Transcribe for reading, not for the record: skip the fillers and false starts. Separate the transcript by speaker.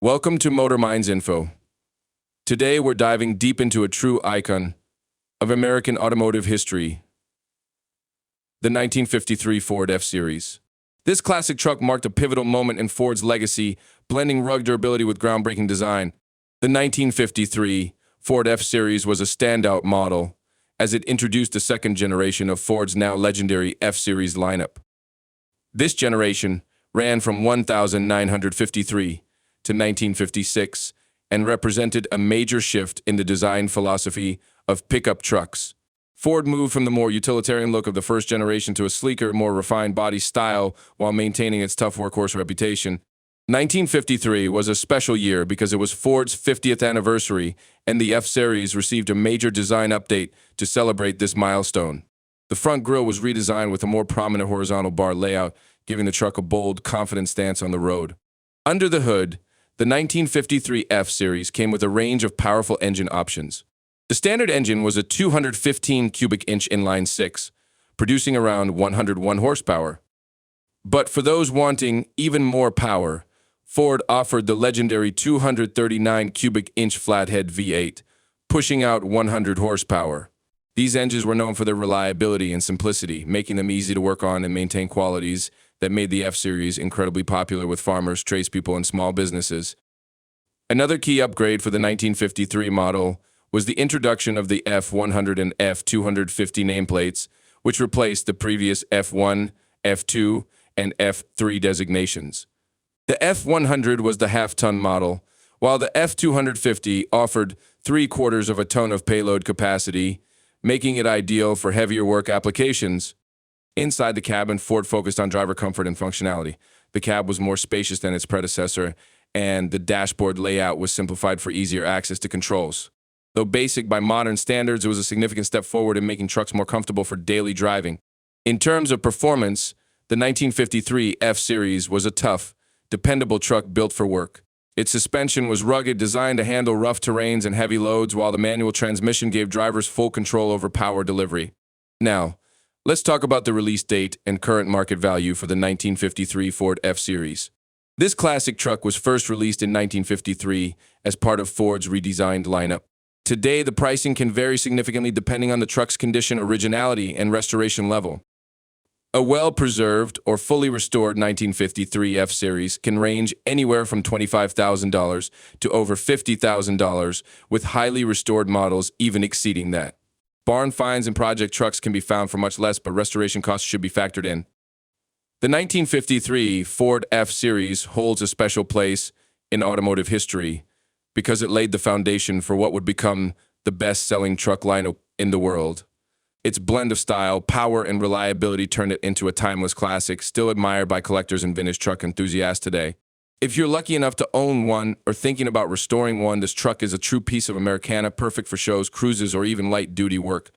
Speaker 1: Welcome to Motor Minds Info. Today we're diving deep into a true icon of American automotive history, the 1953 Ford F-Series. This classic truck marked a pivotal moment in Ford's legacy, blending rugged durability with groundbreaking design. The 1953 Ford F-Series was a standout model as it introduced the second generation of Ford's now legendary F-Series lineup. This generation ran from 1953 to 1956 and represented a major shift in the design philosophy of pickup trucks. Ford moved from the more utilitarian look of the first generation to a sleeker, more refined body style while maintaining its tough workhorse reputation. 1953 was a special year because it was Ford's 50th anniversary, and the F-Series received a major design update to celebrate this milestone. The front grille was redesigned with a more prominent horizontal bar layout, giving the truck a bold, confident stance on the road. Under the hood, the 1953 F-Series came with a range of powerful engine options. The standard engine was a 215 cubic inch inline six, producing around 101 horsepower. But for those wanting even more power, Ford offered the legendary 239 cubic inch flathead V8, pushing out 100 horsepower. These engines were known for their reliability and simplicity, making them easy to work on and maintain qualities that made the F-Series incredibly popular with farmers, tradespeople, and small businesses. Another key upgrade for the 1953 model was the introduction of the F100 and F250 nameplates, which replaced the previous F1, F2, and F3 designations. The F100 was the half-ton model, while the F250 offered 3/4 of a ton of payload capacity, making it ideal for heavier work applications. Inside the cabin, Ford focused on driver comfort and functionality. The cab was more spacious than its predecessor, and the dashboard layout was simplified for easier access to controls. Though basic by modern standards, it was a significant step forward in making trucks more comfortable for daily driving. In terms of performance, the 1953 F-Series was a tough, dependable truck built for work. Its suspension was rugged, designed to handle rough terrains and heavy loads, while the manual transmission gave drivers full control over power delivery. Now, let's talk about the release date and current market value for the 1953 Ford F-Series. This classic truck was first released in 1953 as part of Ford's redesigned lineup. Today, the pricing can vary significantly depending on the truck's condition, originality, and restoration level. A well-preserved or fully restored 1953 F-Series can range anywhere from $25,000 to over $50,000, with highly restored models even exceeding that. Barn finds and project trucks can be found for much less, but restoration costs should be factored in. The 1953 Ford F-Series holds a special place in automotive history because it laid the foundation for what would become the best-selling truck lineup in the world. Its blend of style, power, and reliability turned it into a timeless classic, still admired by collectors and vintage truck enthusiasts today. If you're lucky enough to own one or thinking about restoring one, this truck is a true piece of Americana, perfect for shows, cruises, or even light-duty work.